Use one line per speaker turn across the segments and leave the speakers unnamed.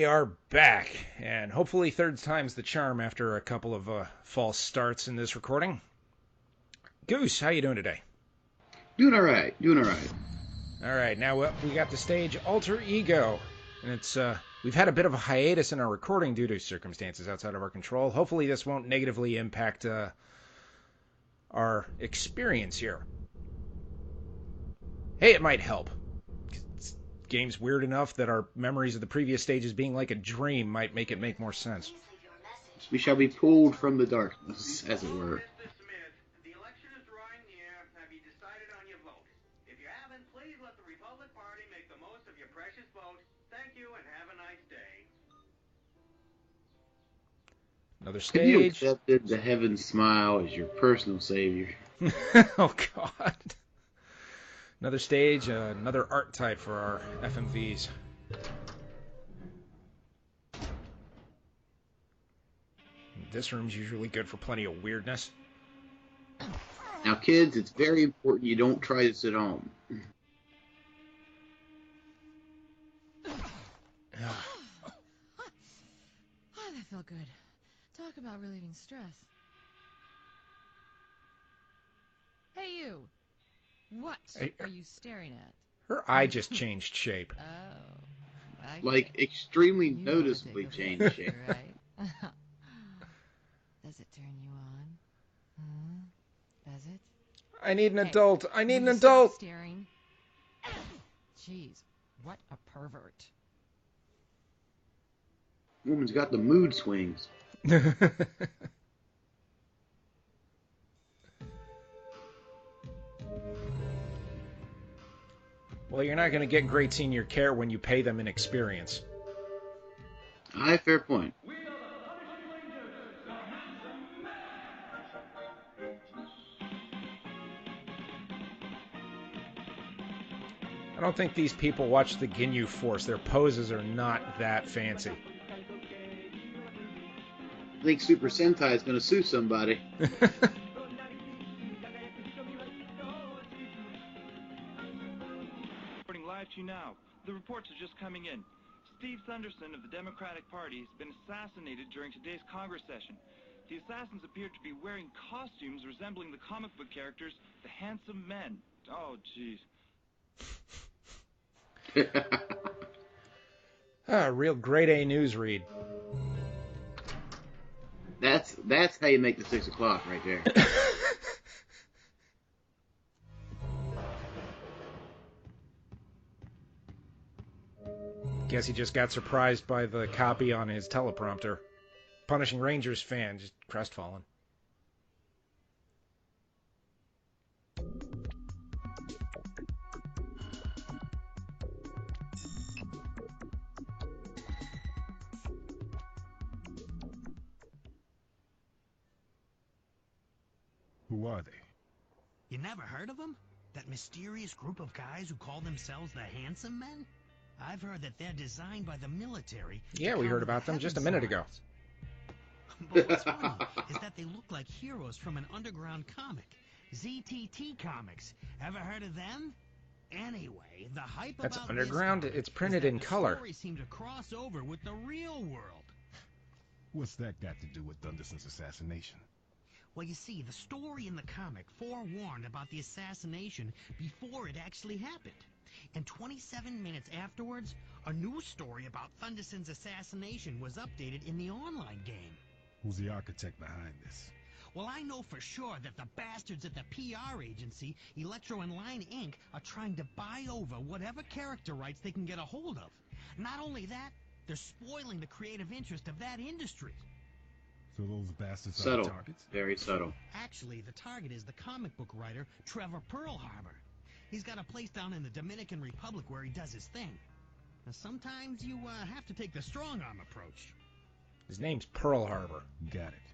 we are back, and hopefully third time's the charm after a couple of false starts in this recording. Goose, how you doing today?
Doing all right. Doing all right.
All right, now we got the stage Alter Ego, and it's we've had a bit of a hiatus in our recording due to circumstances outside of our control. Hopefully, this won't negatively impact our experience here. Hey, it might help. This game's weird enough that our memories of the previous stages being like a dream might make it make more sense.
We shall be pulled from the darkness, as it were.
Another
Have you
stage.
accepted the Heaven Smile as your personal savior?
Oh, God. Another stage, another art type for our FMVs. This room's usually good for plenty of weirdness.
Now, kids, it's very important you don't try this at home.
Oh, that felt good. Talk about relieving stress. Hey, you. What are you staring at?
Her eye just changed shape.
Oh.
Like, extremely noticeably changed shape.
Right? Does it turn you on? Does it?
I need an
Hey,
adult. I need
will
an
you stop
adult.
Staring? Jeez, what a pervert.
Woman's got the mood swings.
Well, you're not going to get great senior care when you pay them in experience.
Aye, fair point.
I don't think these people watch the Ginyu Force. Their poses are not that fancy.
I think Super Sentai is going to sue somebody.
Reporting live to you now. The reports are just coming in. Steve Sunderson of the Democratic Party has been assassinated during today's Congress session. The assassins appear to be wearing costumes resembling the comic book characters, the Handsome Men. Oh, jeez.
Real grade A news read.
That's how you make the 6 o'clock right there.
Guess he just got surprised by the copy on his teleprompter. Punishing Rangers fan, just crestfallen.
Who are they?
You never heard of them? That mysterious group of guys who call themselves the Handsome Men? I've heard that they're designed by the military.
Yeah, we heard about them just a minute ago.
But what's funny is that they look like heroes from an underground comic. ZTT Comics. Ever heard of them? Anyway, the hype
That's
about
underground.
this
It's printed
is that
in
the
color.
stories seem to cross over with the real world.
What's that got to do with Thunderson's assassination?
Well, you see, the story in the comic forewarned about the assassination before it actually happened. And 27 minutes afterwards, a news story about Thunderson's assassination was updated in the online game.
Who's the architect behind this?
Well, I know for sure that the bastards at the PR agency, Electro and Line Inc., are trying to buy over whatever character rights they can get a hold of. Not only that, they're spoiling the creative interest of that industry.
So those bastards are
Subtle.
the targets?
Very subtle.
Actually, the target is the comic book writer, Trevor Pearlharbor. He's got a place down in the Dominican Republic where he does his thing. Now, sometimes you have to take the strong-arm approach.
His name's Pearlharbor.
Got it.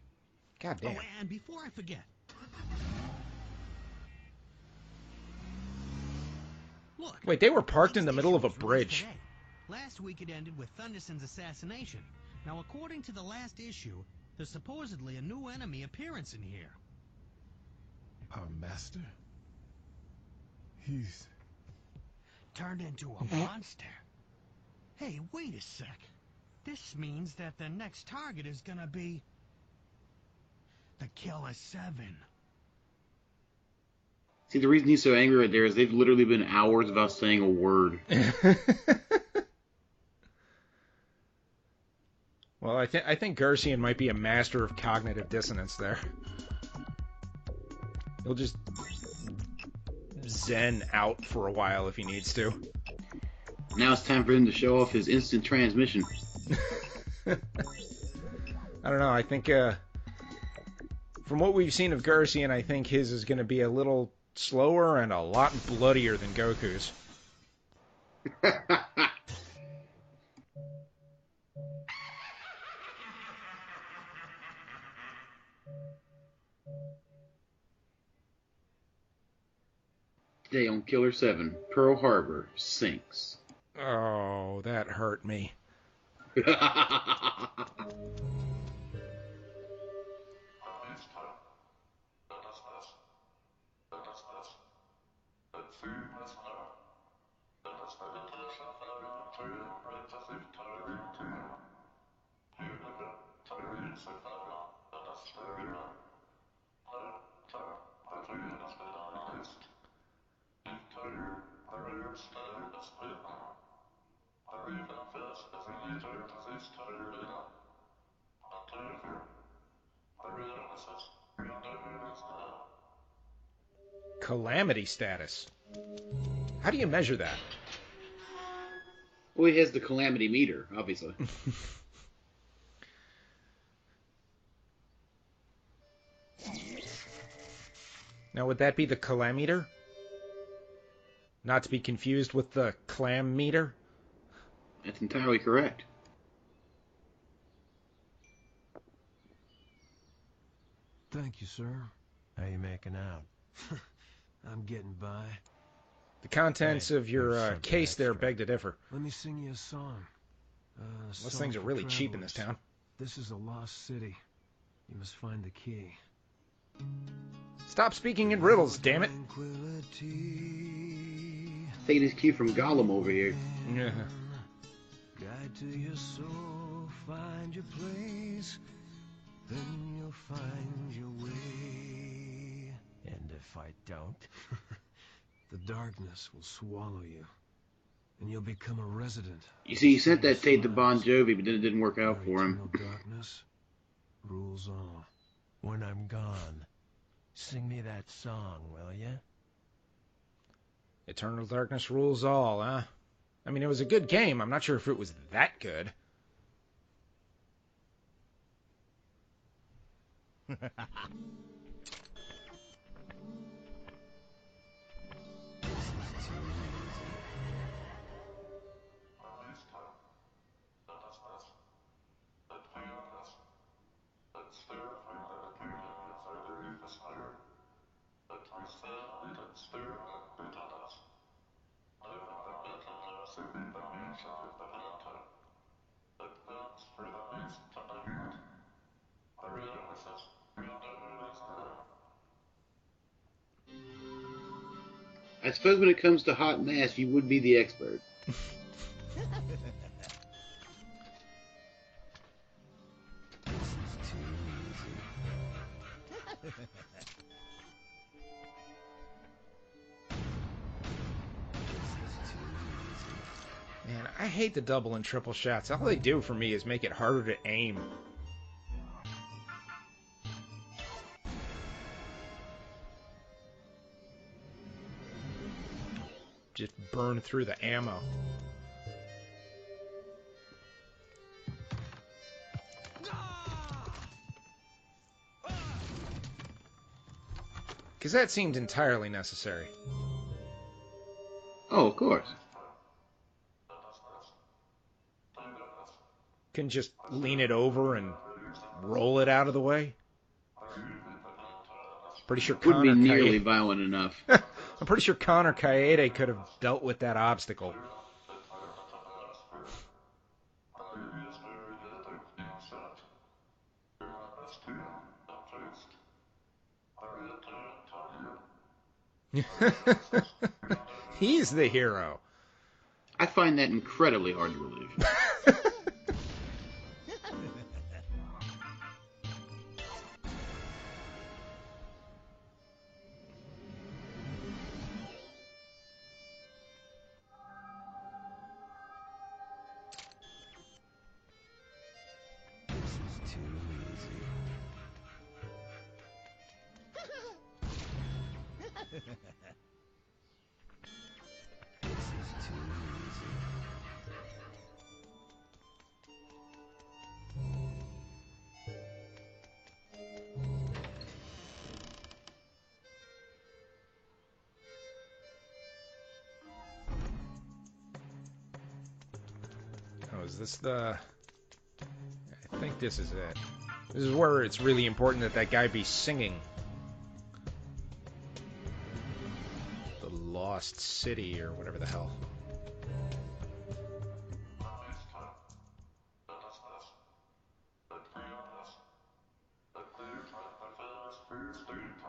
God damn.
Oh, and before I forget... Look,
Wait, they were parked in the
latest
middle of a
issue was released
bridge.
today. Last week it ended with Thunderson's assassination. Now, according to the last issue, there's supposedly a new enemy appearance in here.
Our master? He's...
Turned into a monster. Hey, wait a sec. This means that the next target is gonna be the Killer7.
See, the reason he's so angry right there is they've literally been hours without saying a word.
Well, I think Garcian might be a master of cognitive dissonance there. He'll just zen out for a while if he needs to.
Now it's time for him to show off his instant transmission.
I don't know. I think from what we've seen of Garcian, I think his is going to be a little slower and a lot bloodier than Goku's.
Today on Killer7, Pearl Harbor sinks.
Oh, that hurt me. Calamity status. How do you measure that?
Well, he has the calamity meter, obviously.
Now, would that be the calameter? Not to be confused with the clam meter?
That's entirely correct.
Thank you, sir.
How you making out?
I'm getting by.
The contents of your case there beg to differ.
Let me sing you a song.
Those things are really cheap in this town.
This is a lost city. You must find the key.
Stop speaking in riddles, damn it.
Taking his cue from Gollum over here.
Yeah.
Guide to your soul, find your place, then you'll find your way.
And if I don't?
The darkness will swallow you, and you'll become a resident.
You see, he sent that tape to Bon Jovi, but then it didn't work out for him.
Eternal darkness rules all.
When I'm gone, sing me that song, will ya?
Eternal darkness rules all, huh? I mean, it was a good game. I'm not sure if it was that good.
I suppose when it comes to hot mass, you would be the expert.
Man, I hate the double and triple shots. All they do for me is make it harder to aim. Just burn through the ammo. Because that seemed entirely necessary.
Oh, of course.
Can just lean it over and roll it out of the way. Pretty sure
Wouldn't be
Connor
nearly
Kaede,
violent enough.
I'm pretty sure Connor Kaede could have dealt with that obstacle. He's the hero.
I find that incredibly hard to believe.
is too easy. This is too easy.
Oh, is this the... I think this is it. This is where it's really important that that guy be singing. The Lost City, or whatever the hell.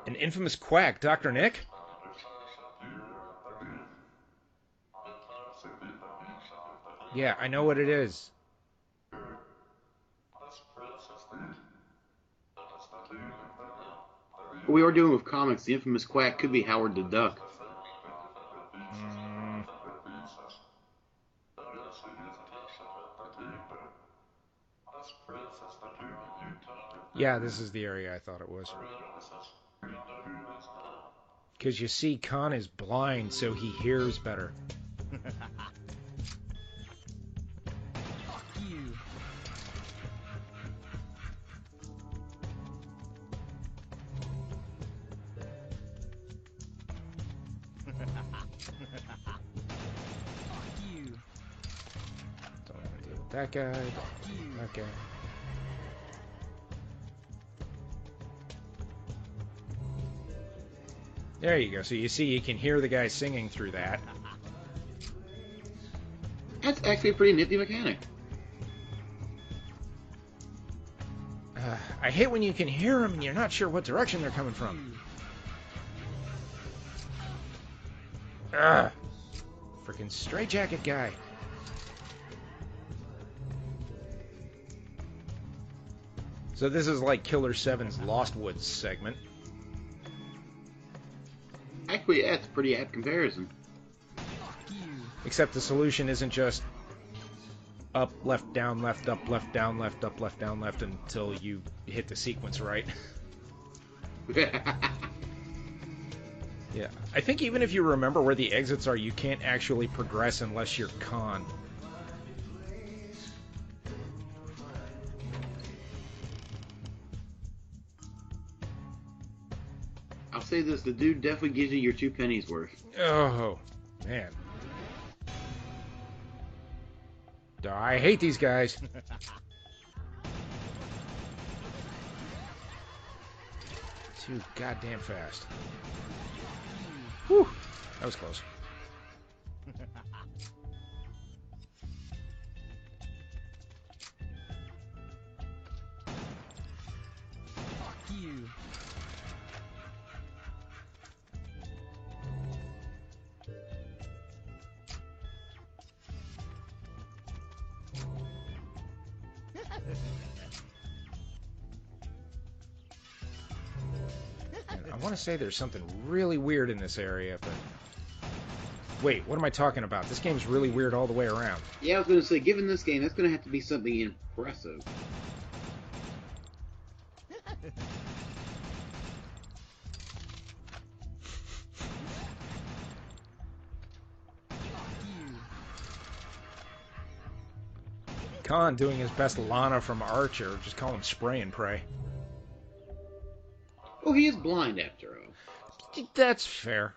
An infamous quack, Dr. Nick? Yeah, I know what it is.
What we are doing with comics, the infamous quack could be Howard the Duck.
Yeah, this is the area I thought it was. Because you see, Khan is blind, so he hears better.
Fuck you. Fuck you.
Don't want to deal with that guy. Don't want to deal with that guy. There you go. So you see, you can hear the guy singing through that.
That's actually a pretty nifty mechanic.
I hate when you can hear them and you're not sure what direction they're coming from. Freaking straitjacket guy. So this is like Killer7's Lost Woods segment.
Actually, that's a pretty apt comparison.
Except the solution isn't just up, left, down, left, up, left, down, left, up, left, down, left until you hit the sequence right. Yeah. I think even if you remember where the exits are, you can't actually progress unless you're Khan.
I'll say this, the dude definitely gives you your 2 pennies worth.
Oh, man. I hate these guys. Too goddamn fast. Whew, that was close.
Fuck you.
I want to say there's something really weird in this area, but... Wait, what am I talking about? This game's really weird all the way around.
Yeah, I was going to say, given this game, that's going to have to be something impressive.
Khan doing his best Lana from Archer, just call him Spray and Pray.
Oh, he is blind after all.
That's fair.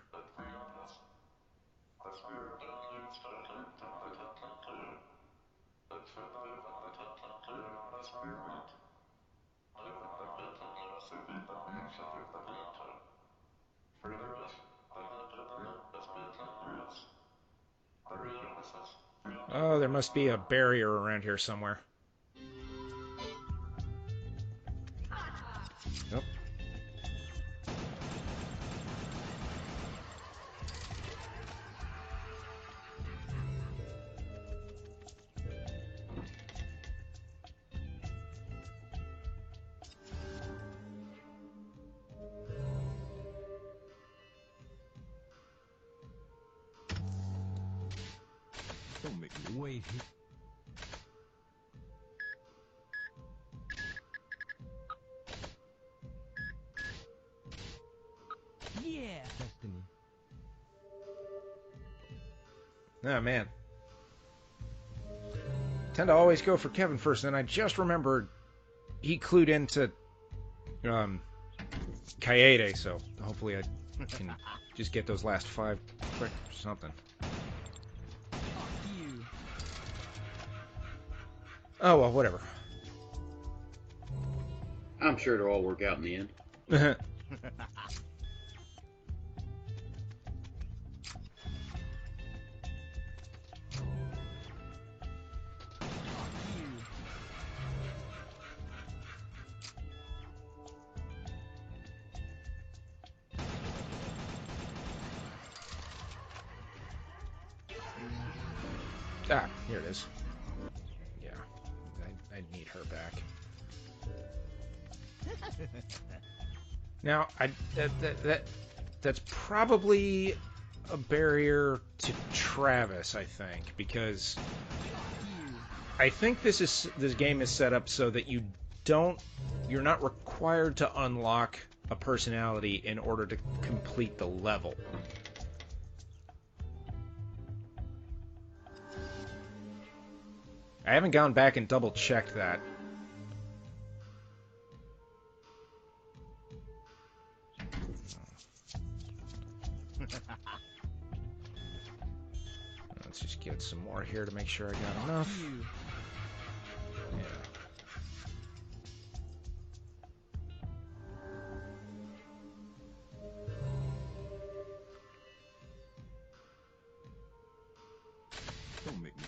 Oh, there must be a barrier around here somewhere. Nope.
Don't make me wait.
Destiny.
Oh, man. Tend to always go for Kevin first, and I just remembered he clued into Kynetyk, so hopefully I can just get those last 5 quick or something. Oh, well, whatever.
I'm sure it'll all work out in the end.
Ah, here it is. Yeah, I need her back. Now, that's probably a barrier to Travis, I think, because I think this game is set up so that you're not required to unlock a personality in order to complete the level. I haven't gone back and double-checked that. Let's just get some more here to make sure I got enough. Yeah.
Don't make me.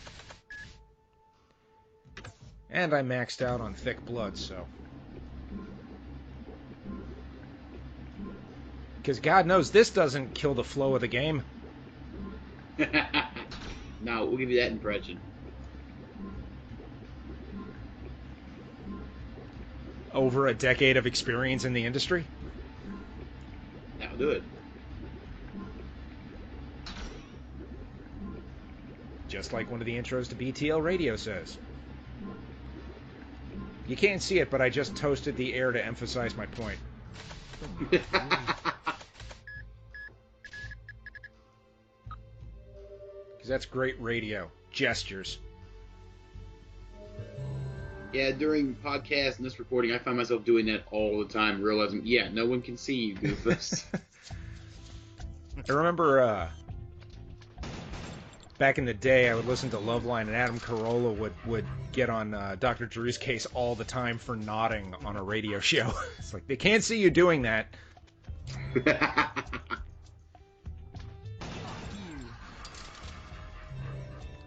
And I maxed out on thick blood, so... Because God knows this doesn't kill the flow of the game.
No, we'll give you that impression.
Over a decade of experience in the industry?
That'll do it.
Just like one of the intros to BTL Radio says. You can't see it, but I just toasted the air to emphasize my point. Because that's great radio. Gestures.
Yeah, during podcasts and this recording, I find myself doing that all the time, realizing, yeah, no one can see you, Goofus.
I remember back in the day, I would listen to Loveline, and Adam Carolla would get on Dr. Drew's case all the time for nodding on a radio show. It's like, they can't see you doing that.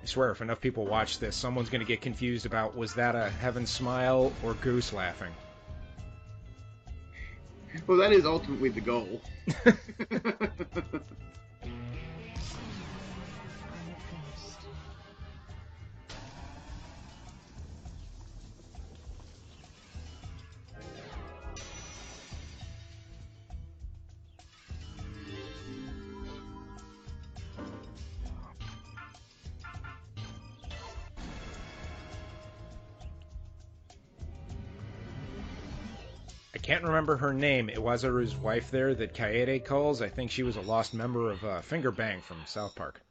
I swear, if enough people watch this, someone's going to get confused about, was that a Heaven smile or Goose laughing?
Well, that is ultimately the goal.
I can't remember her name. Iwazuru's wife there that Kynetyk calls. I think she was a lost member of Finger Bang from South Park.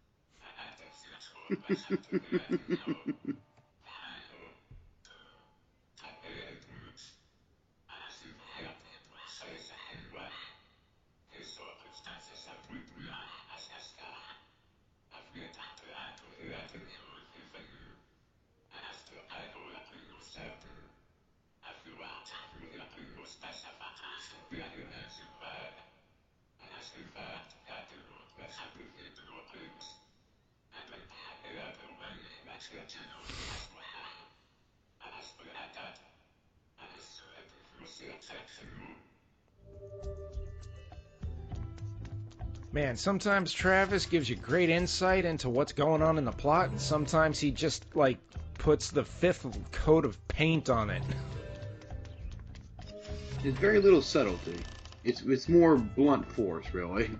Man, sometimes Travis gives you great insight into what's going on in the plot, and sometimes he just, like, puts the 5th coat of paint on it.
There's very little subtlety. It's more blunt force, really.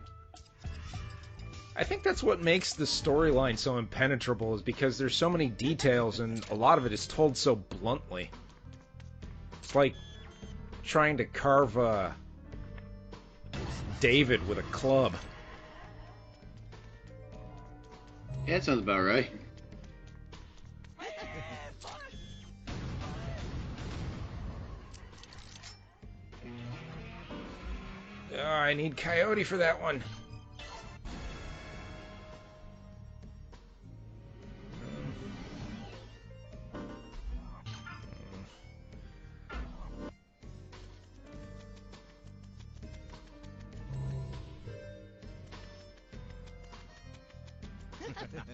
I think that's what makes the storyline so impenetrable, is because there's so many details, and a lot of it is told so bluntly. It's like trying to carve a David with a club.
Yeah, that sounds about right.
Oh, I need Coyote for that one.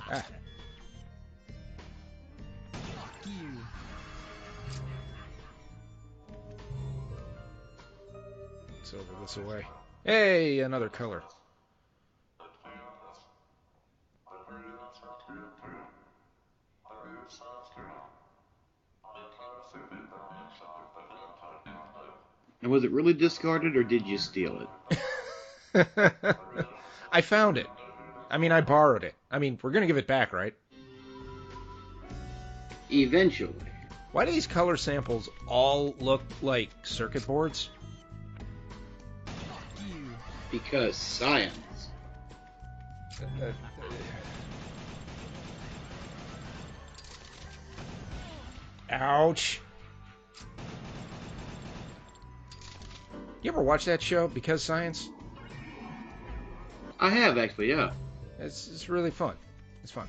Ah. Let's over this away. Hey, another color.
And was it really discarded, or did you steal it?
I found it. I mean, I borrowed it. I mean, we're gonna give it back, right?
Eventually.
Why do these color samples all look like circuit boards?
Because science.
Ouch. You ever watch that show, Because Science?
I have, actually, yeah.
It's really fun. It's fun.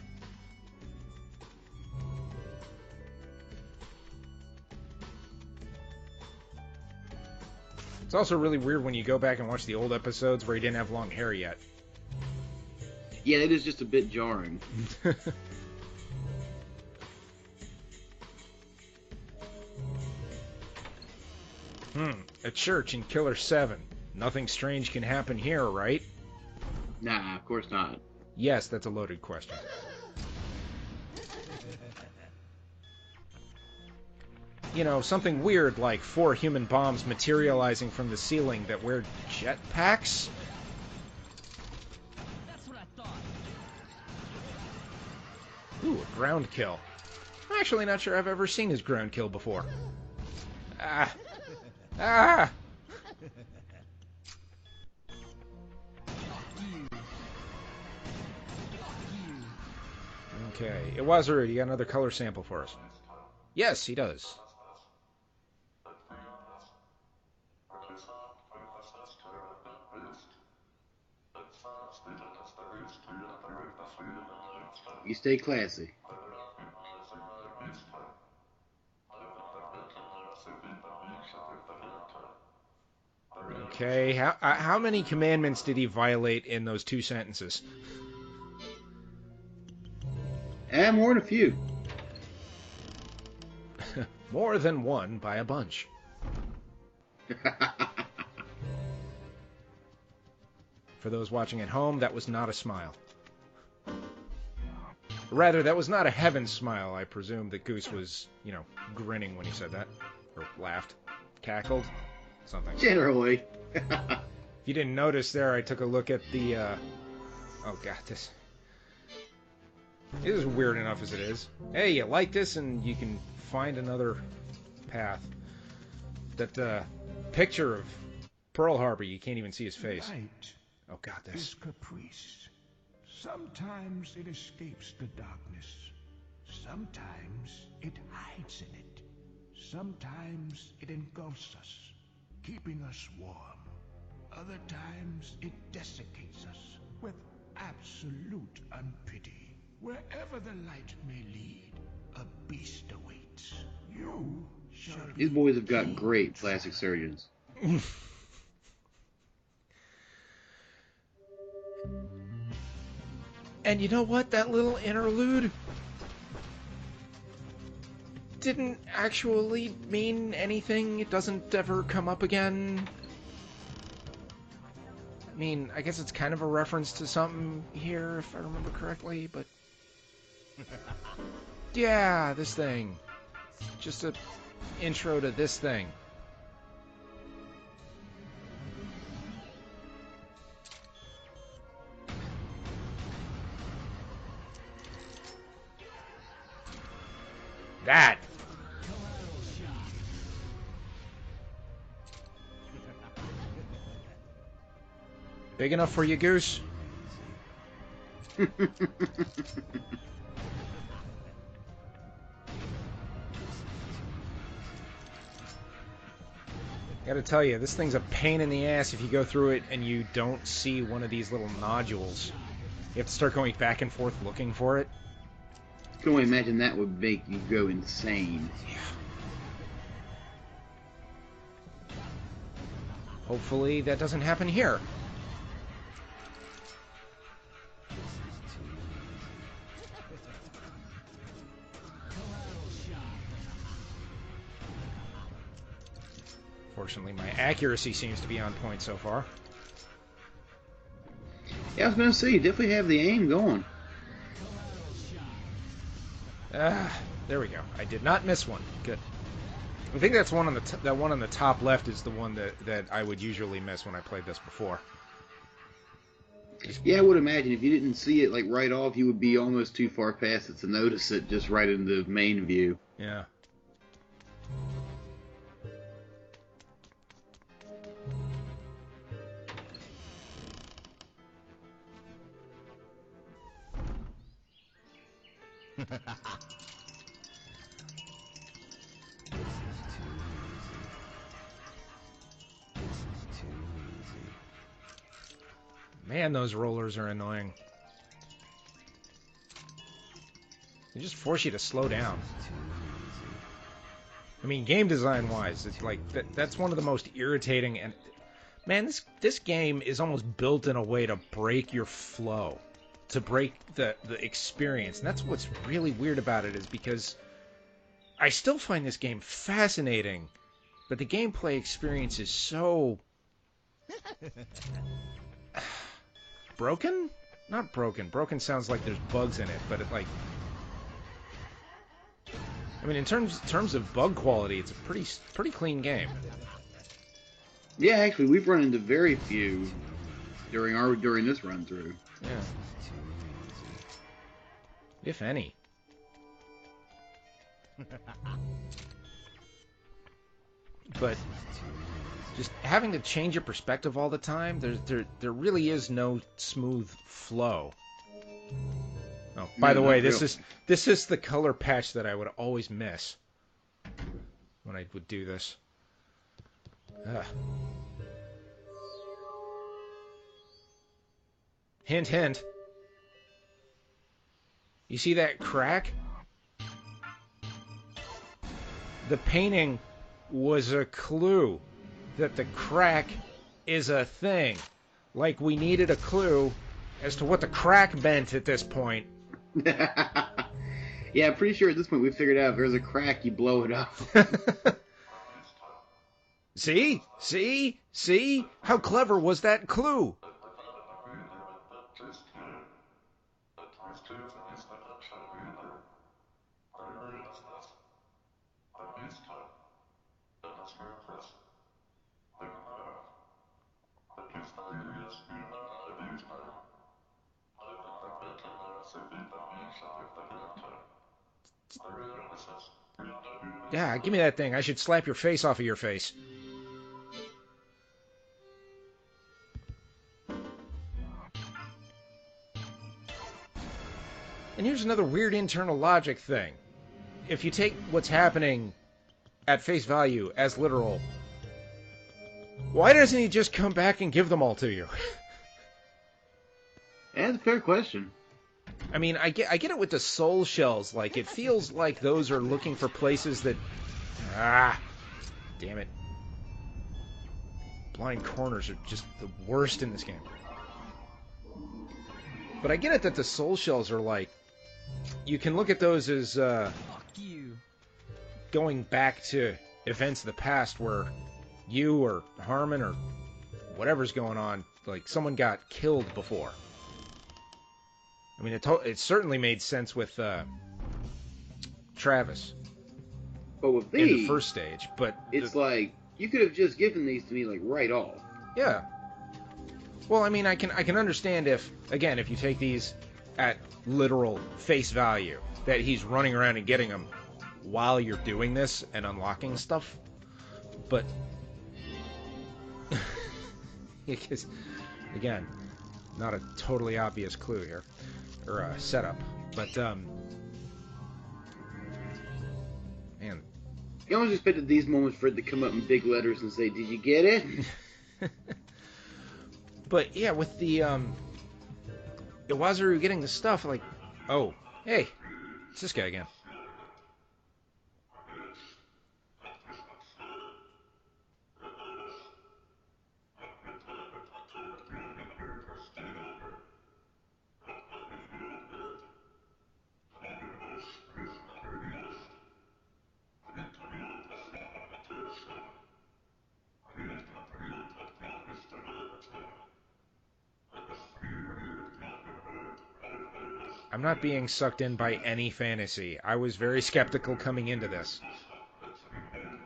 It's also really weird when you go back and watch the old episodes where he didn't have long hair yet.
Yeah, it is just a bit jarring.
A church in Killer7. Nothing strange can happen here, right?
Nah, of course not.
Yes, that's a loaded question. You know, something weird like 4 human bombs materializing from the ceiling that wear jetpacks?
That's what I thought.
Ooh, a ground kill. I'm actually not sure I've ever seen his ground kill before. Ah! Ah! Okay, Iwazaru, you got another color sample for us? Yes, he does.
You stay classy.
Okay, how many commandments did he violate in those 2 sentences?
And more than a few.
More than one by a bunch. For those watching at home, that was not a smile. Rather, that was not a heaven smile. I presume that Goose was, you know, grinning when he said that. Or laughed. Cackled. Something.
Generally.
If you didn't notice there, I took a look at the, oh god, this is weird enough as it is. Hey, you like this and you can find another path. That, picture of Pearlharbor, you can't even see his face.
Light
Oh god, this.
is caprice. Sometimes it escapes the darkness. Sometimes it hides in it. Sometimes it engulfs us, keeping us warm. Other times it desiccates us with absolute unpity. Wherever the light may lead, a beast awaits. You shall
These boys have got great plastic surgeons.
And you know what? That little interlude didn't actually mean anything. It doesn't ever come up again. I mean, I guess it's kind of a reference to something here, if I remember correctly, but... yeah, this thing. Just a intro to this thing. That. big enough for you, Goose? Gotta tell you, this thing's a pain in the ass if you go through it and you don't see one of these little nodules. You have to start going back and forth looking for it.
I can only imagine that would make you go insane.
Yeah. Hopefully that doesn't happen here. Fortunately, my accuracy seems to be on point so far.
Yeah, I was going to say, you definitely have the aim going.
There we go. I did not miss one. Good. I think that's one on the that one on the top left is the one that I would usually miss when I played this before.
Yeah, I would imagine if you didn't see it like right off, you would be almost too far past it to notice it just right in the main view.
Yeah. Man, those rollers are annoying. They just force you to slow down. I mean, game design wise, it's like that's one of the most irritating, and man, this game is almost built in a way to break your flow, to break the experience. And that's what's really weird about it, is because I still find this game fascinating, but the gameplay experience is so broken? Not broken. Broken sounds like there's bugs in it, but it like, I mean, in terms of bug quality, it's a pretty clean game.
Yeah, actually, we've run into very few during this run through.
Yeah. If any. But just having to change your perspective all the time, there really is no smooth flow. Oh, by the way, this is the color patch that I would always miss when I would do this. Ugh. Hint, hint. You see that crack? The painting was a clue that the crack is a thing. Like we needed a clue as to what the crack meant at this point.
Yeah, I'm pretty sure at this point we figured out if there's a crack, you blow it up.
See? See? See? How clever was that clue? Yeah, give me that thing. I should slap your face off of your face. And here's another weird internal logic thing. If you take what's happening at face value as literal, why doesn't he just come back and give them all to you?
That's a fair question.
I mean, I get it with the soul shells. Like, it feels like those are looking for places that... Ah! Damn it. Blind corners are just the worst in this game. But I get it that the soul shells are like... You can look at those as,
Fuck you.
going back to events of the past where you or Harman or whatever's going on, like, someone got killed before. I mean, it certainly made sense with Travis.
But with
in the
these,
first stage, but
it's like you could have just given these to me like right off.
Yeah. Well, I mean, I can understand if you take these at literal face value, that he's running around and getting them while you're doing this and unlocking stuff. But because Again, not a totally obvious clue here, or setup, but man.
You almost expected these moments for it to come up in big letters and say, "Did you get it?"
But yeah, with the Iwazaru getting the stuff, like, oh, hey, it's this guy again. I'm not being sucked in by any fantasy. I was very skeptical coming into this.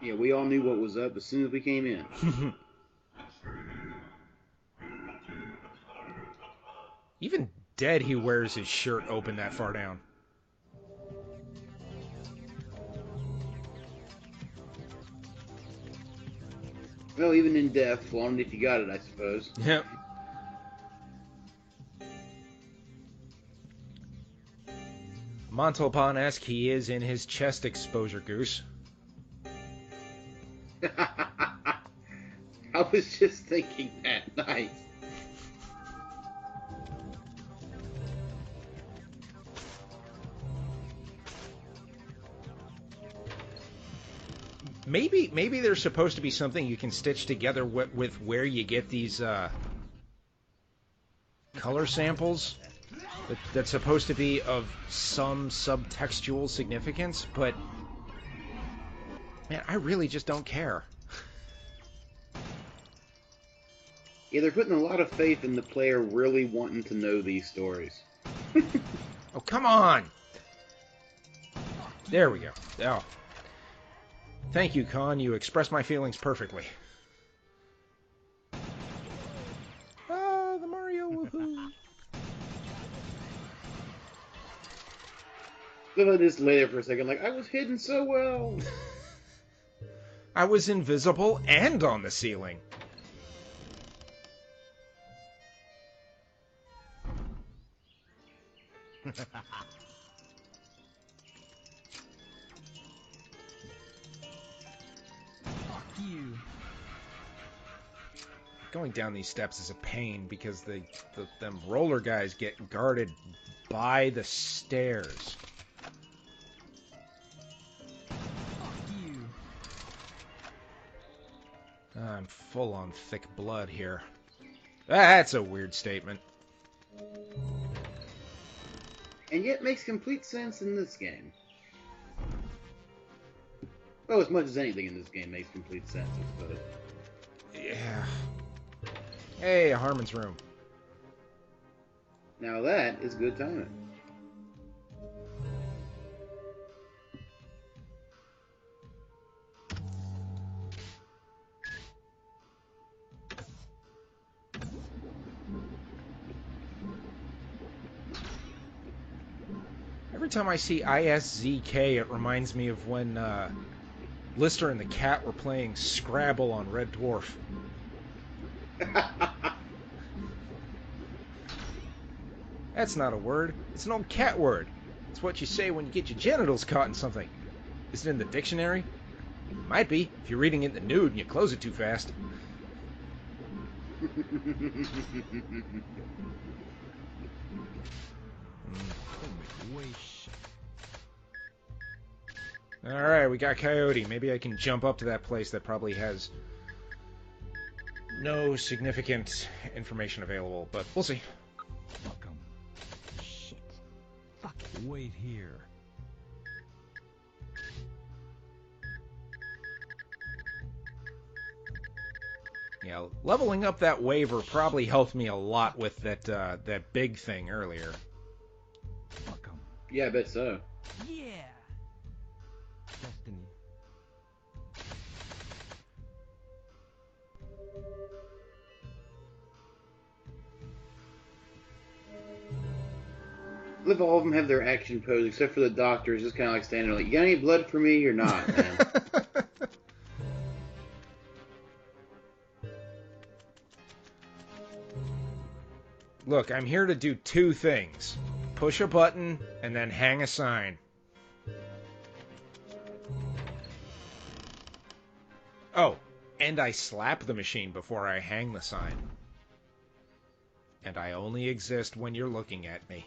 Yeah, we all knew what was up as soon as we came in.
Even dead, he wears his shirt open that far down.
Well, even in death, flaunt it if you got it, I suppose.
Yep. Montalban-esque he is in his chest exposure, Goose.
I was just thinking that. Nice.
Maybe there's supposed to be something you can stitch together with where you get these color samples that's supposed to be of some subtextual significance, but man, I really just don't care.
Yeah, they're putting a lot of faith in the player really wanting to know these stories.
Oh, come on! There we go. Oh. Thank you, Con. You expressed my feelings perfectly. Ah, the Mario woohoo!
So I just lay there for a second, like, I was hidden so well.
I was invisible and on the ceiling.
You.
Going down these steps is a pain because them roller guys get guarded by the stairs.
You.
I'm full on thick blood here. That's a weird statement.
And yet makes complete sense in this game. Well, as much as anything in this game makes complete sense, I suppose.
Yeah. Hey, Harman's room.
Now that is good timing.
Every time I see ISZK, it reminds me of when Lister and the cat were playing Scrabble on Red Dwarf. That's not a word. It's an old cat word. It's what you say when you get your genitals caught in something. Is it in the dictionary? It might be, if you're reading it in the nude and you close it too fast. Alright, we got Coyote. Maybe I can jump up to that place that probably has no significant information available, but we'll see.
Fuck 'em. Shit. Fuck it. Wait here.
Yeah, leveling up that waiver probably helped me a lot with that big thing earlier.
Fuck 'em.
Yeah, I bet so.
Yeah.
Destiny.
Live all of them have their action pose, except for the doctor, is just kind of like standing there like, you got any blood for me or not, man?
Look, I'm here to do two things. Push a button, and then hang a sign. Oh, and I slap the machine before I hang the sign. And I only exist when you're looking at me.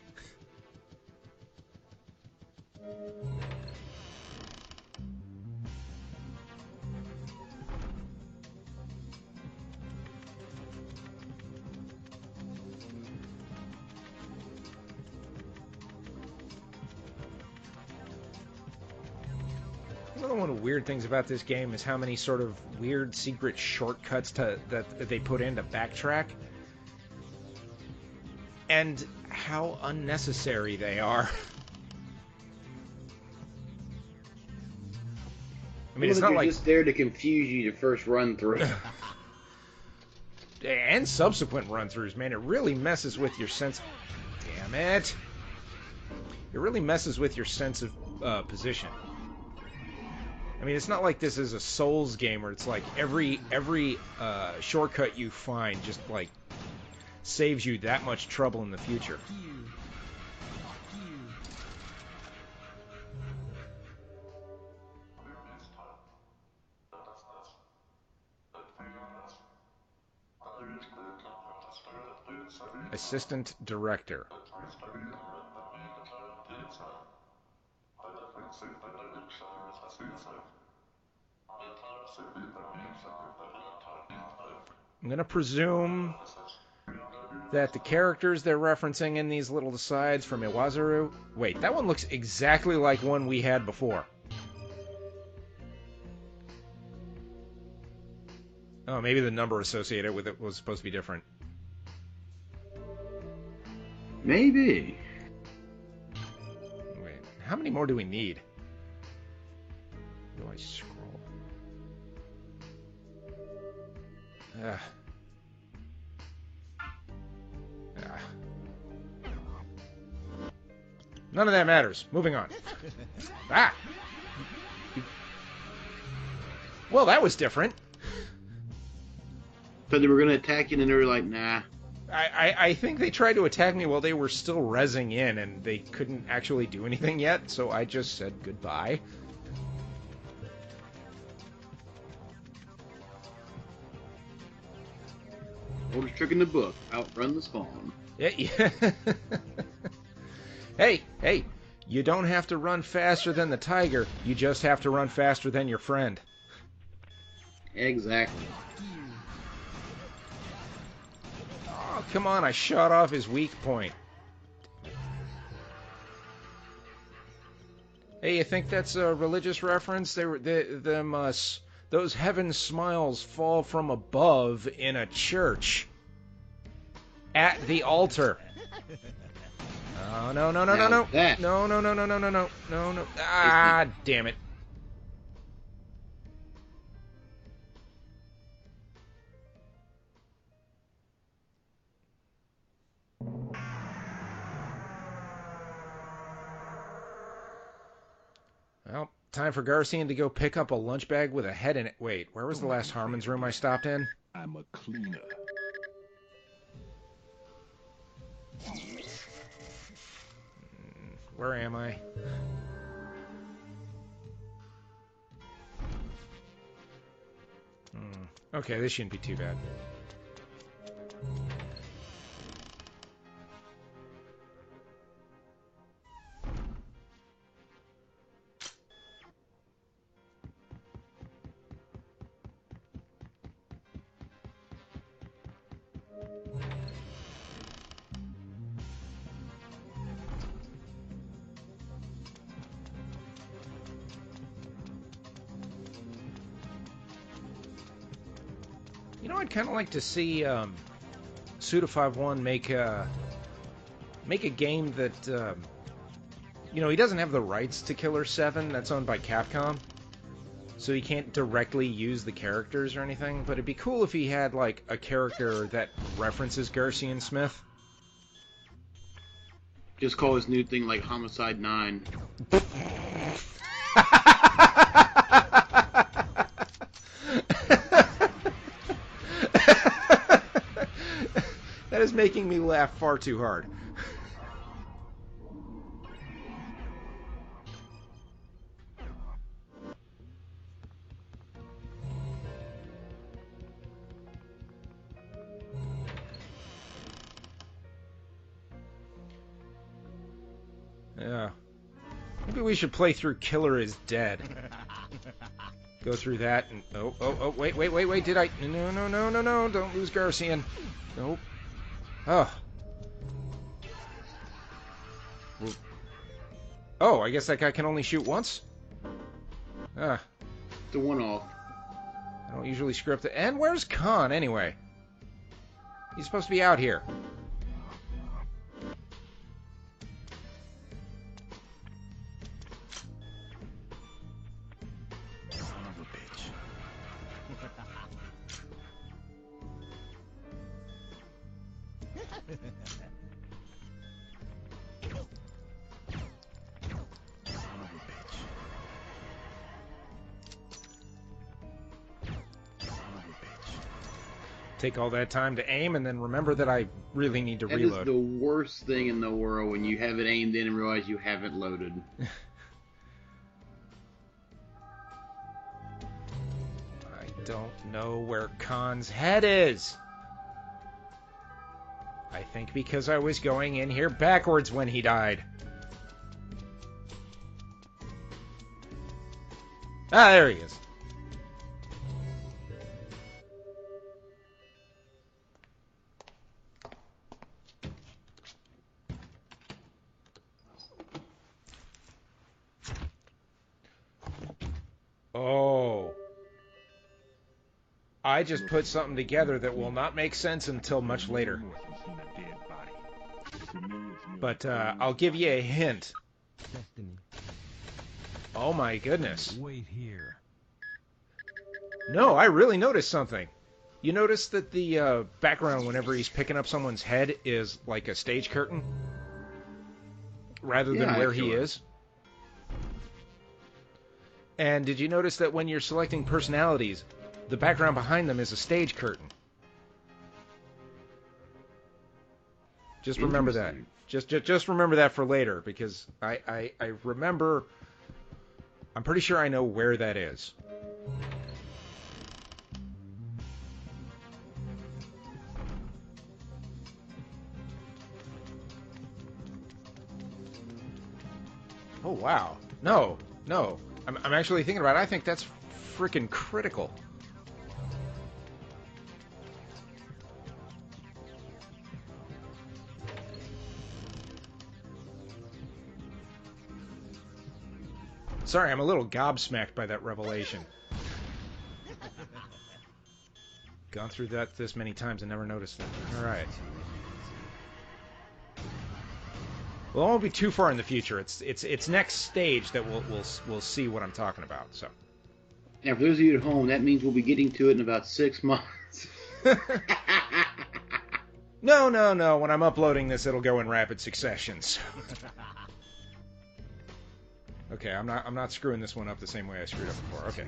One of the weird things about this game is how many sort of weird secret shortcuts that they put in to backtrack. And how unnecessary they are. I mean, it's not like
just there to confuse you the first run through.
And subsequent run-throughs, man, it really messes with your sense. Damn it! It really messes with your sense of position. I mean, it's not like this is a Souls game where it's like every shortcut you find just like saves you that much trouble in the future. Assistant Director. I'm going to presume that the characters they're referencing in these little asides from Iwazuru... Wait, that one looks exactly like one we had before. Oh, maybe the number associated with it was supposed to be different.
Maybe.
Wait, how many more do we need? Do I scroll? None of that matters. Moving on. Ah! Well, that was different.
So they were going to attack you and they were like, nah.
I think they tried to attack me while they were still rezzing in and they couldn't actually do anything yet, so I just said goodbye.
Oldest trick in the book, outrun the spawn.
Yeah. Hey, you don't have to run faster than the tiger, you just have to run faster than your friend.
Exactly.
Oh, come on, I shot off his weak point. Hey, you think that's a religious reference? Those heaven smiles fall from above in a church. At the altar. Oh, no. No. Ah, damn it. Well, time for Garcian to go pick up a lunch bag with a head in it. Wait, where was the last Harman's room I stopped in?
I'm a cleaner.
Where am I? Okay, this shouldn't be too bad. You know, I'd kind of like to see Suda51 make a game that, you know, he doesn't have the rights to Killer7. That's owned by Capcom. So he can't directly use the characters or anything. But it'd be cool if he had, like, a character that references Garcian Smith.
Just call his new thing, like, Homicide 9.
making me laugh far too hard. Yeah. Maybe we should play through Killer is Dead. Go through that and... Oh, wait, did I... No, don't lose Garcian. Nope. Oh. Oh, I guess that guy can only shoot once? Ah.
It's a one-off.
I don't usually screw up the... And where's Khan, anyway? He's supposed to be out here. Take all that time to aim and then remember that I really need to reload.
That is the worst thing in the world when you have it aimed in and realize you haven't loaded.
I don't know where Khan's head is. I think because I was going in here backwards when he died. Ah, there he is. Oh. I just put something together that will not make sense until much later. But I'll give you a hint. Oh my goodness.
Wait here.
No, I really noticed something. You notice that the background whenever he's picking up someone's head is like a stage curtain? Rather than where he is? And did you notice that when you're selecting personalities, the background behind them is a stage curtain? Just remember that. Just remember that for later, because I remember... I'm pretty sure I know where that is. Oh, wow. No. I'm actually thinking about it. I think that's freaking critical. Sorry, I'm a little gobsmacked by that revelation. Gone through that this many times and never noticed it. Alright. Well, it won't be too far in the future. It's next stage that we'll see what I'm talking about. So.
And for those of you at home, that means we'll be getting to it in about 6 months.
No. When I'm uploading this, it'll go in rapid succession. So. Okay, I'm not screwing this one up the same way I screwed up before. Okay.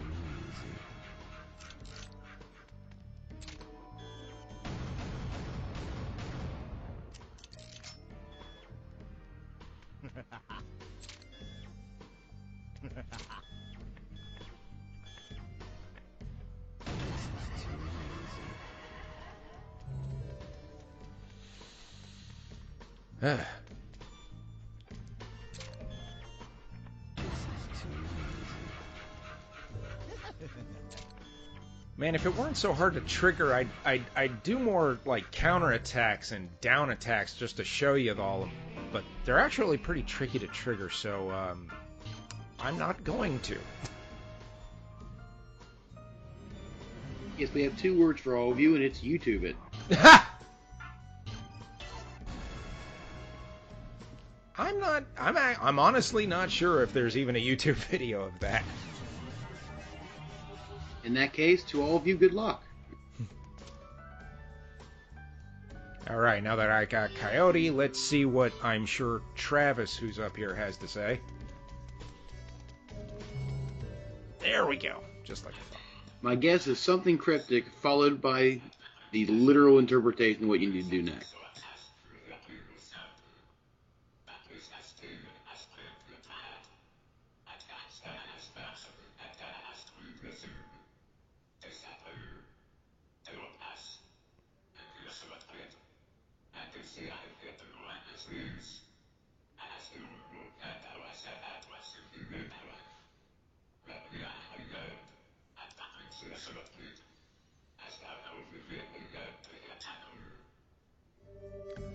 Man, if it weren't so hard to trigger, I'd do more like counterattacks and down attacks just to show you all of them. But they're actually pretty tricky to trigger, so I'm not going to.
Yes, we have 2 words for all of you, and it's YouTube it.
I'm honestly not sure if there's even a YouTube video of that.
In that case, to all of you, good luck.
Alright, now that I got Coyote, let's see what I'm sure Travis, who's up here, has to say. There we go. Just like I thought.
My guess is something cryptic, followed by the literal interpretation of what you need to do next.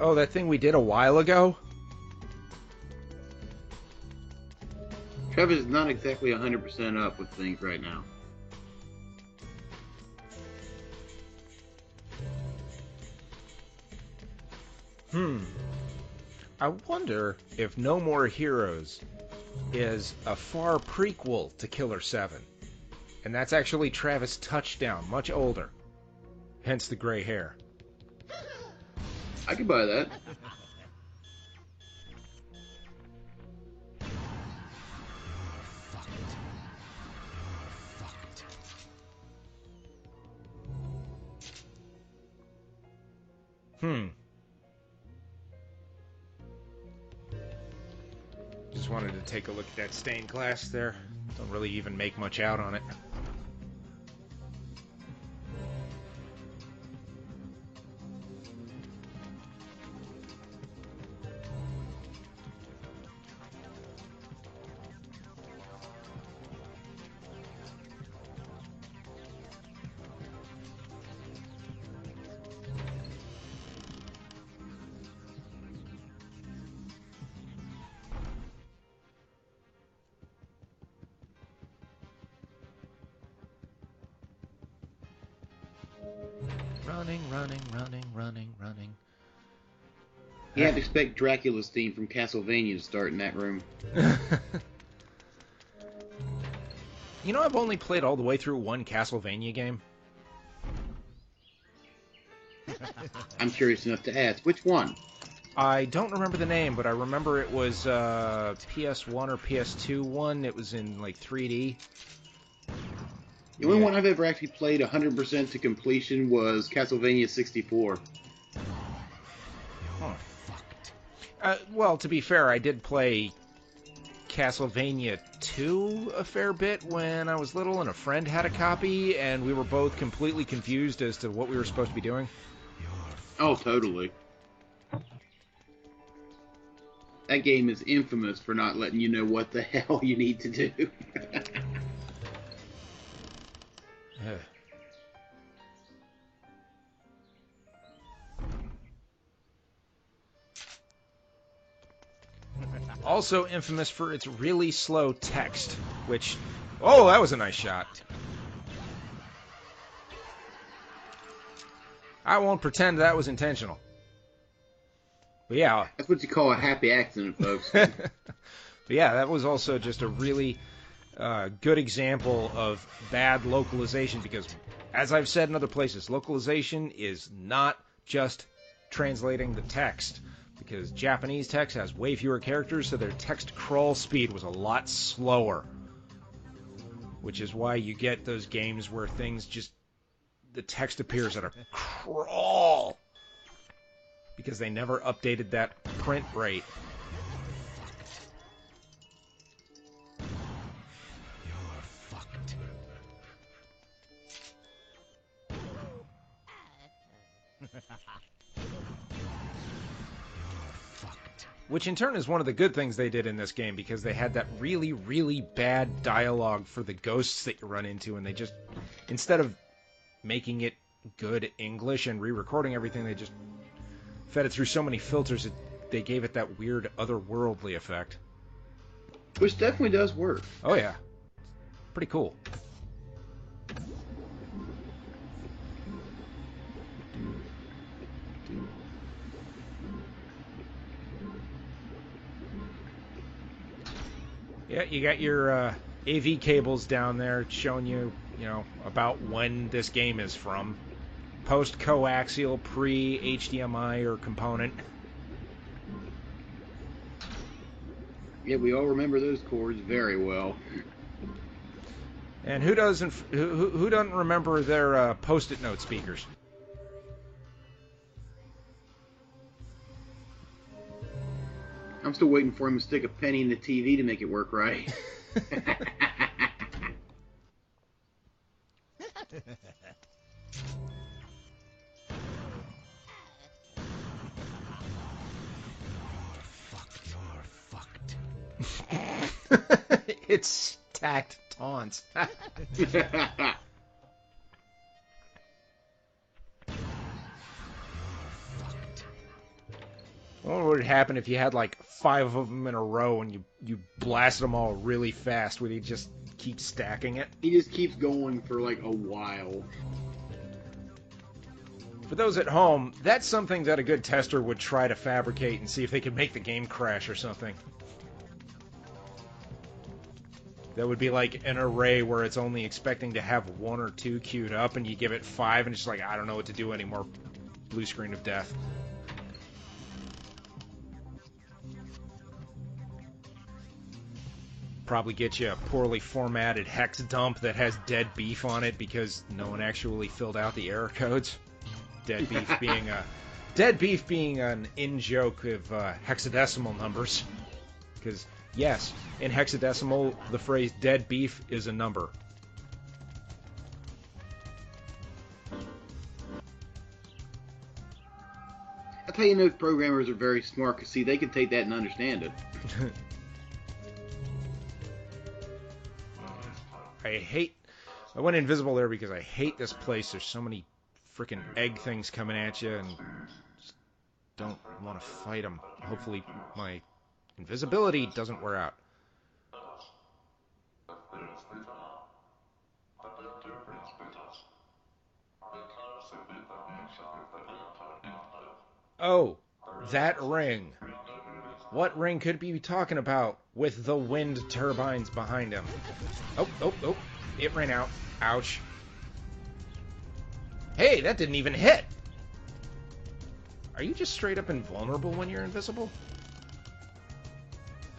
Oh, that thing we did a while ago?
Trevor's not exactly 100% up with things right now.
I wonder if No More Heroes is a far prequel to Killer7. And that's actually Travis Touchdown, much older. Hence the gray hair.
I could buy that.
Just wanted to take a look at that stained glass there. Don't really even make much out on it. Running.
You have to expect Dracula's theme from Castlevania to start in that room.
You know, I've only played all the way through one Castlevania game.
I'm curious enough to ask, which one?
I don't remember the name, but I remember it was PS1 or PS2 one. It was in, like, 3D.
The only one I've ever actually played 100% to completion was Castlevania 64.
Well, to be fair, I did play Castlevania 2 a fair bit when I was little, and a friend had a copy, and we were both completely confused as to what we were supposed to be doing.
Oh, totally. That game is infamous for not letting you know what the hell you need to do.
Also infamous for its really slow text, which... Oh, that was a nice shot. I won't pretend that was intentional. But yeah.
That's what you call a happy accident, folks.
But yeah, that was also just a really good example of bad localization, because, as I've said in other places, localization is not just translating the text, because Japanese text has way fewer characters, so their text crawl speed was a lot slower. Which is why you get those games where things just... the text appears at a crawl. Because they never updated that print rate.
You're fucked.
Which in turn is one of the good things they did in this game, because they had that really, really bad dialogue for the ghosts that you run into, and they just, instead of making it good English and re-recording everything, they just fed it through so many filters that they gave it that weird otherworldly effect.
Which definitely does work.
Oh yeah. Pretty cool. Yeah, you got your AV cables down there showing you, about when this game is from. Post-coaxial, pre-HDMI or component.
Yeah, we all remember those chords very well.
And who doesn't remember their Post-it note speakers?
I'm still waiting for him to stick a penny in the TV to make it work right.
You're fucked.
It's tacked taunts. What would happen if you had like 5 of them in a row and you blasted them all really fast? Would he just keep stacking it?
He just keeps going for like a while.
For those at home, that's something that a good tester would try to fabricate and see if they could make the game crash or something. That would be like an array where it's only expecting to have 1 or 2 queued up, and you give it 5, and it's just like, I don't know what to do anymore. Blue screen of death. Probably get you a poorly formatted hex dump that has dead beef on it because no one actually filled out the error codes. Dead beef being an in-joke of hexadecimal numbers. Because, yes, in hexadecimal, the phrase dead beef is a number.
That's how you know programmers are very smart, because, see, they can take that and understand it.
I went invisible there because I hate this place. There's so many freaking egg things coming at you, and just don't want to fight them. Hopefully my invisibility doesn't wear out. Oh, that ring. What ring could be talking about with the wind turbines behind him? Oh. It ran out. Ouch. Hey, that didn't even hit. Are you just straight up invulnerable when you're invisible?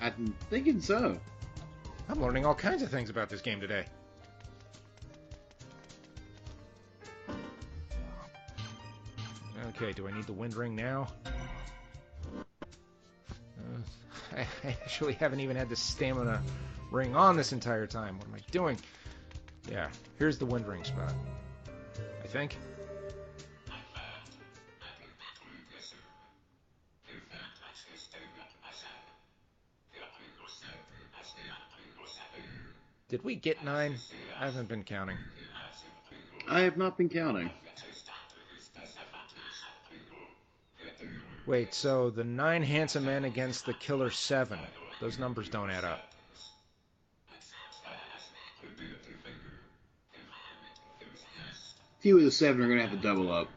I'm thinking so.
I'm learning all kinds of things about this game today. Okay, do I need the wind ring now? I actually haven't even had the stamina ring on this entire time. What am I doing? Yeah, here's the wind ring spot. I think. Did we get 9? I haven't been counting.
I have not been counting.
Wait, so the 9 handsome men against the Killer7. Those numbers don't add up.
Few of the 7 are going to have to double up.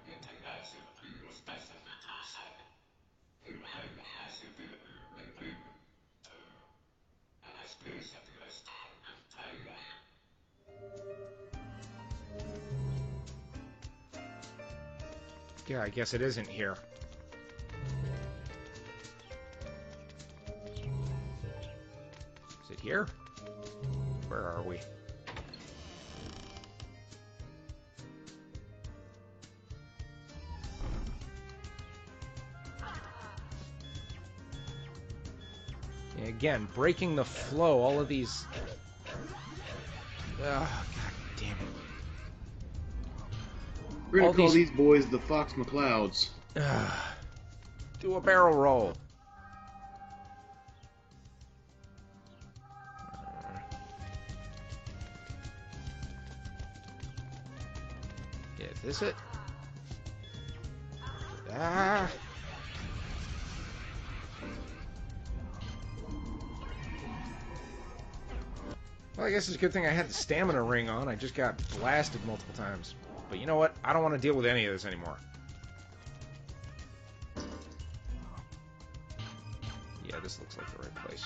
Yeah, I guess it isn't here. Is it here? Where are we? Yeah, again, breaking the flow, all of these... Oh, god damn it.
We're going to call these boys the Fox McClouds.
Do a barrel roll. Is this it? Ah. Well, I guess it's a good thing I had the stamina ring on. I just got blasted multiple times. But you know what? I don't want to deal with any of this anymore. Yeah, this looks like the right place.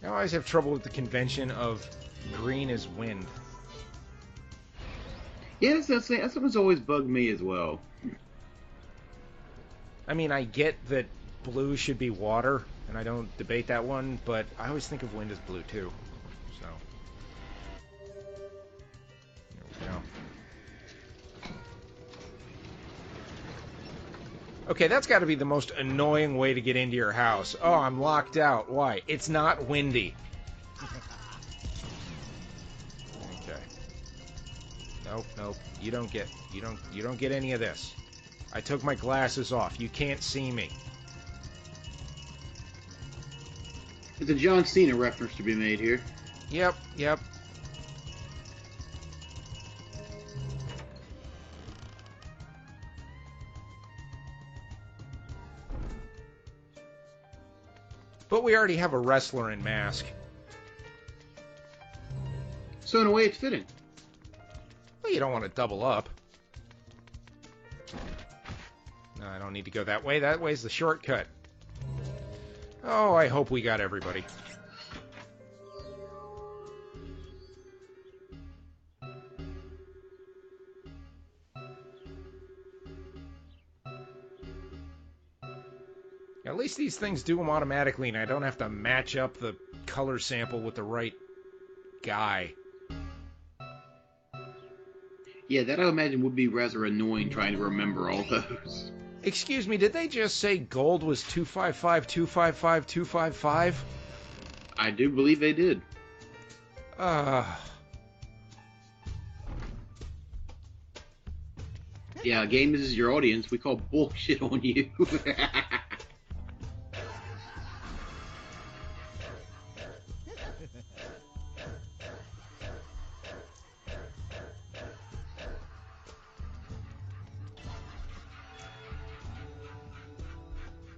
I always have trouble with the convention of green is wind.
Yeah, that's what's always bugged me as well.
I mean, I get that blue should be water, and I don't debate that one, but I always think of wind as blue too. So, there we go. Okay, that's got to be the most annoying way to get into your house. Oh, I'm locked out. Why? It's not windy. Okay. Nope. You don't get any of this. I took my glasses off. You can't see me.
There's a John Cena reference to be made here.
Yep. But we already have a wrestler in mask.
So in a way, it's fitting.
Well, you don't want to double up. No, I don't need to go that way. That way's the shortcut. Oh, I hope we got everybody. At least these things do them automatically, and I don't have to match up the color sample with the right guy.
Yeah, that I imagine would be rather annoying trying to remember all those.
Excuse me, did they just say gold was 255, 255, 255?
I do believe they did. Yeah, game is your audience. We call bullshit on you.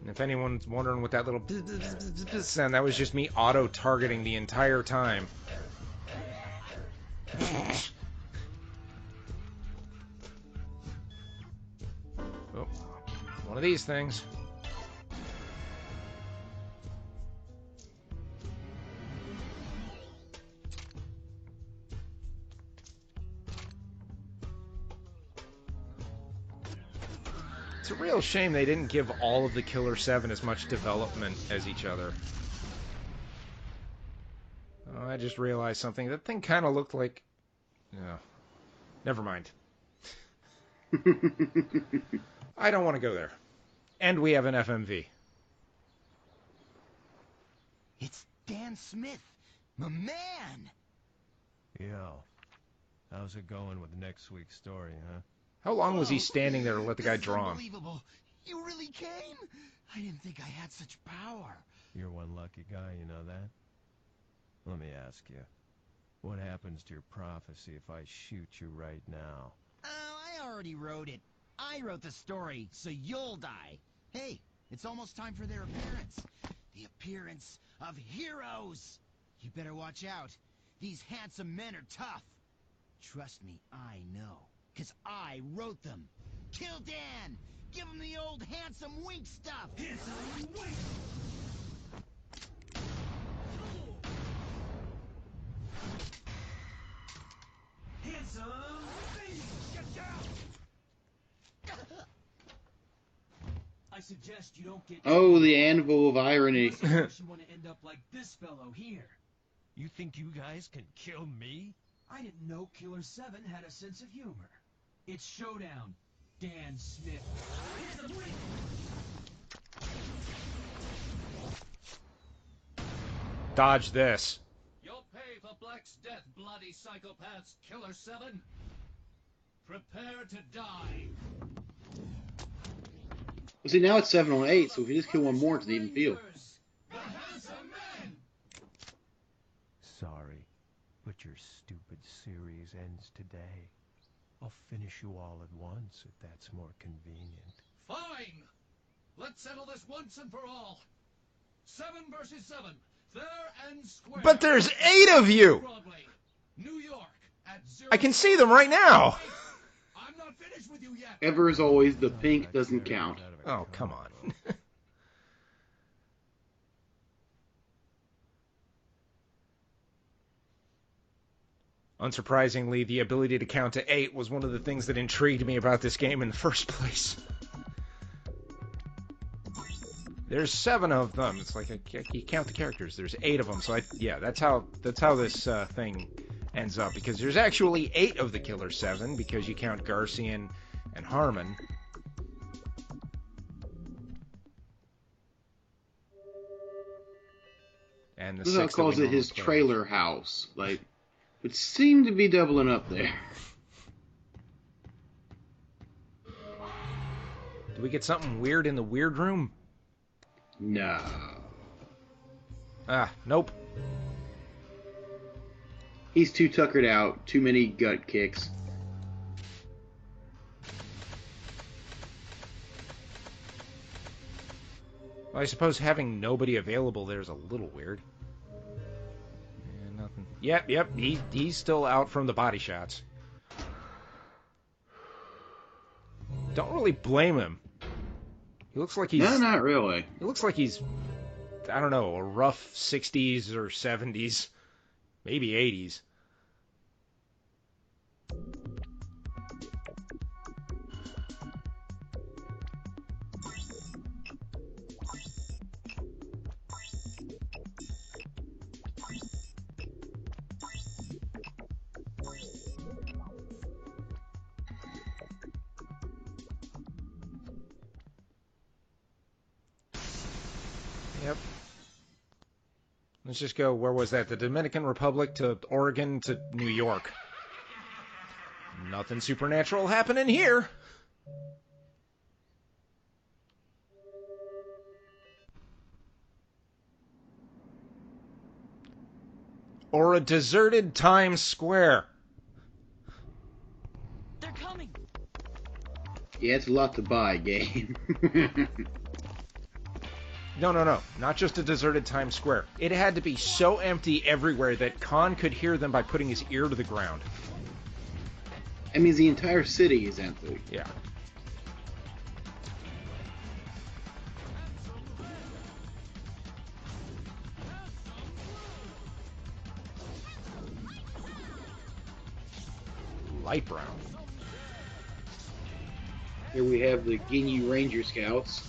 If anyone's wondering what that little sound, that was just me auto-targeting the entire time. Oh, one of these things. It's a real shame they didn't give all of the Killer7 as much development as each other. Oh, I just realized something. That thing kind of looked like... No. Never mind. I don't want to go there. And we have an FMV.
It's Dan Smith, my man!
Yo, how's it going with next week's story, huh?
How long was he standing there to let the guy draw him?
Unbelievable. You really came? I didn't think I had such power.
You're one lucky guy, you know that? Let me ask you, what happens to your prophecy if I shoot you right now?
Oh, I already wrote it. I wrote the story, so you'll die. Hey, it's almost time for their appearance. The appearance of heroes. You better watch out. These handsome men are tough. Trust me, I know. 'Cause I wrote them. Kill Dan! Give him the old handsome wink stuff! Handsome wink! Handsome wink! Get down! I suggest you don't get...
Oh, the anvil of irony.
You want to end up like this fellow here.
You think you guys can kill me?
I didn't know Killer7 had a sense of humor. It's showdown, Dan Smith.
Dodge this.
You'll pay for Black's death, bloody psychopaths, Killer7. Prepare to die.
Well, see, now it's 7 on 8, so if you just kill one more, it's an even field.
The handsome man.
Sorry, but your stupid series ends today. I'll finish you all at once if that's more convenient.
Fine. Let's settle this once and for all. 7 versus 7. Fair and square.
But there's 8 of you!
Broadway, New York, at 0.
I can see them right now!
I'm not finished with you yet.
Ever as always, the pink doesn't count.
Oh, come on. Unsurprisingly, the ability to count to 8 was one of the things that intrigued me about this game in the first place. There's 7 of them. It's like you count the characters. There's 8 of them. So yeah, that's how this thing ends up. Because there's actually 8 of the Killer7 because you count Garcian and Harman. And the
This is how it
six that we
calls it
normally
his
play.
trailer house. Like, would seem to be doubling up there.
Do we get something weird in the weird room?
No.
Ah, nope.
He's too tuckered out. Too many gut kicks.
Well, I suppose having nobody available there is a little weird. Yeah, nothing. Yep, he's still out from the body shots. Don't really blame him. He looks like he's...
No, not really.
He looks like he's, I don't know, a rough 60s or 70s. Maybe 80s. Yep. Let's just go, where was that? The Dominican Republic to Oregon to New York. Nothing supernatural happening here. Or a deserted Times Square.
They're coming.
Yeah, it's a lot to buy, game.
No. Not just a deserted Times Square. It had to be so empty everywhere that Khan could hear them by putting his ear to the ground.
I mean, the entire city is empty.
Yeah. Light brown.
Here we have the Ginyu Ranger Scouts.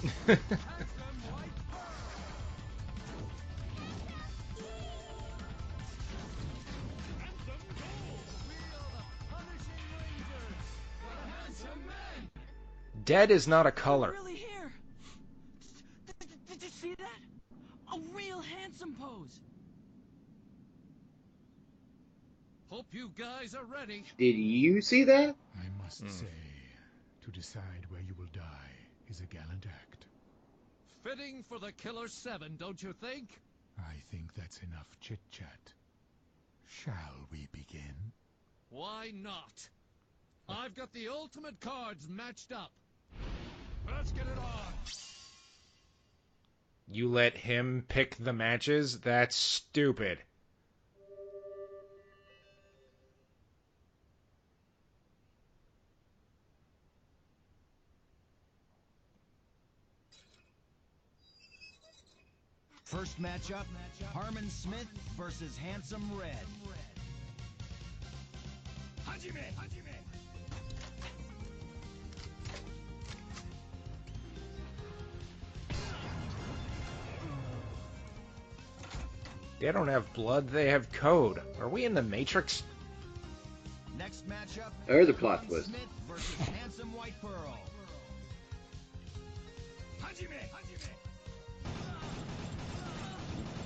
Dead is not a color.
Really here? Did you see that? A real handsome pose.
Hope you guys are ready.
Did you see that?
I must say, to decide where you will die is a gallant act.
Fitting for the Killer7, don't you think?
I think that's enough chit-chat. Shall we begin?
Why not? I've got the ultimate cards matched up. Let's get it on.
You let him pick the matches? That's stupid.
First matchup, Harman Smith versus Handsome Red.
They don't have blood, they have code. Are we in the Matrix?
Next matchup,
There's a plot
Kun
twist.
Smith versus Handsome White Pearl.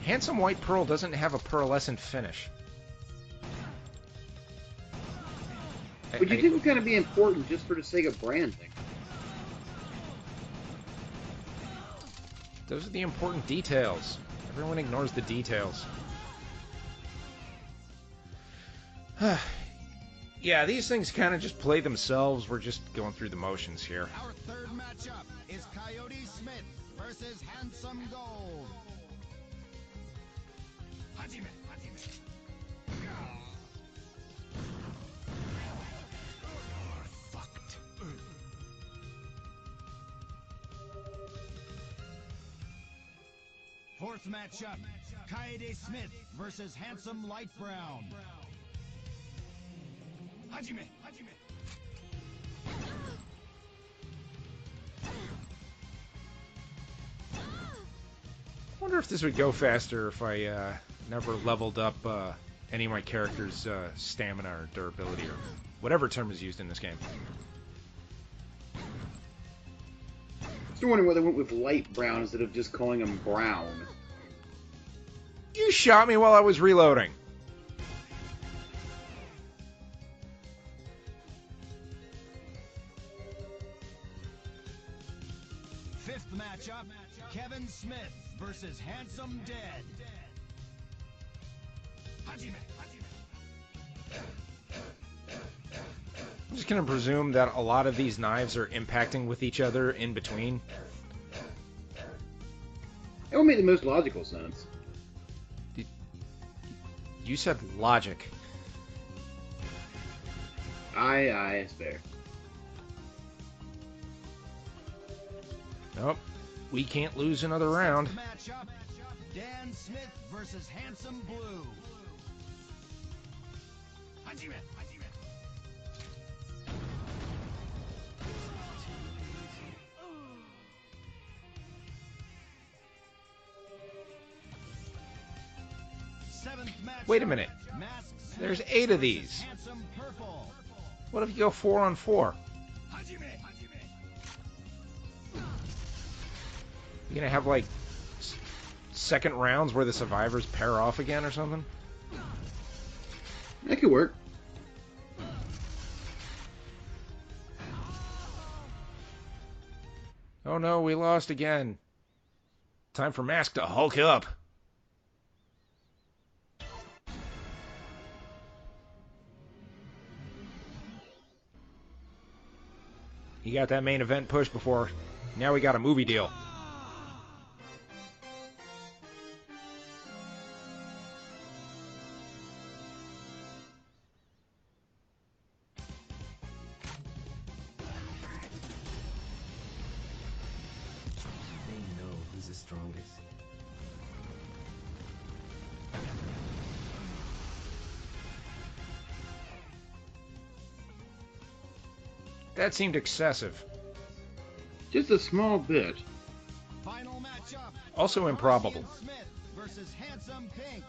Handsome White Pearl doesn't have a pearlescent finish.
But you think it would kind of be important just for the sake of branding.
Those are the important details. Everyone ignores the details. Yeah, these things kind of just play themselves. We're just going through the motions here.
Our third matchup is Coyote Smith versus Handsome Gold. Fourth matchup, Coyote Smith versus Handsome Light Brown.
I wonder if this would go faster if I never leveled up any of my characters' stamina or durability or whatever term is used in this game.
Still wondering why they went with light brown instead of just calling him brown.
You You shot me while I was reloading.
Fifth matchup, Kevin Smith versus Handsome Dead.
I'm just going to presume that a lot of these knives are impacting with each other in between.
That would make the most logical sense.
You said logic.
Aye, it's fair.
Nope. We can't lose another round.
Matchup, Dan Smith versus Handsome Blue.
Wait a minute. There's 8 of these. What if you go 4 on 4? You gonna have like second rounds where the survivors pair off again or something?
That could work.
Oh no, we lost again. Time for Mask to hulk up. You got that main event push before. Now we got a movie deal.
They know who's the strongest.
That seemed excessive.
Just a small bit.
Final matchup.
Also improbable.
Smith versus Handsome Pink.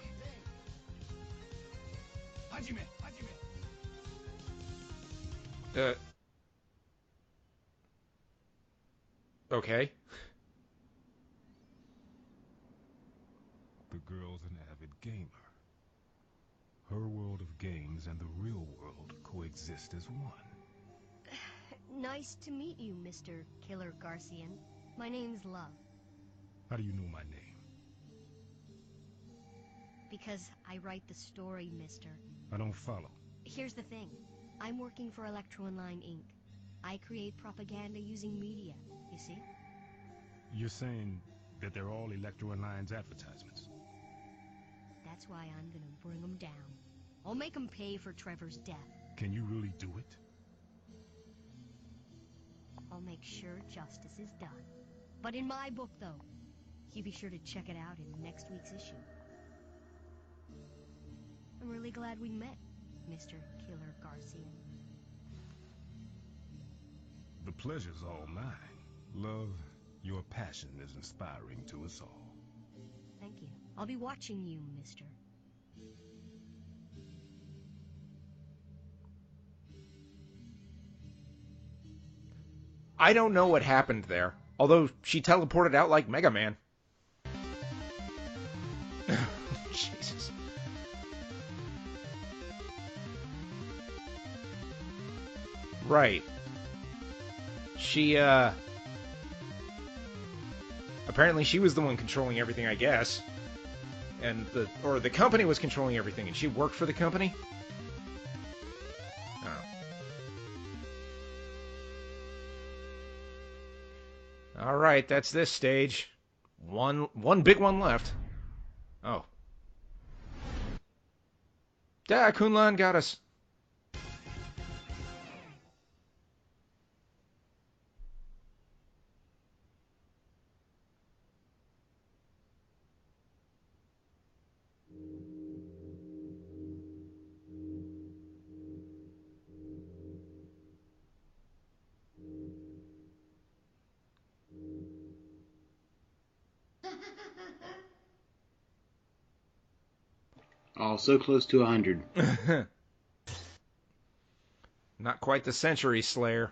Okay.
The girl's an avid gamer. Her world of games and the real world coexist as one.
Nice to meet you, Mr. Killer Garcian. My name's Love.
How do you know my name?
Because I write the story, mister.
I don't follow.
Here's the thing. I'm working for Electro-Online Inc. I create propaganda using media, you see?
You're saying that they're all Electro-Online's advertisements?
That's why I'm gonna bring them down. I'll make them pay for Trevor's death.
Can you really do it?
I'll make sure justice is done. But in my book, though, you be sure to check it out in next week's issue. I'm really glad we met, Mr. Killer Garcian.
The pleasure's all mine. Love, your passion is inspiring to us all.
Thank you. I'll be watching you, mister.
I don't know what happened there, although she teleported out like Mega Man. Jesus. Right. She, apparently she was the one controlling everything, I guess. And the company was controlling everything, and she worked for the company? Alright, that's this stage. One big one left. Oh. Kun Lan got us.
Oh, so close to 100.
Not quite the Century Slayer.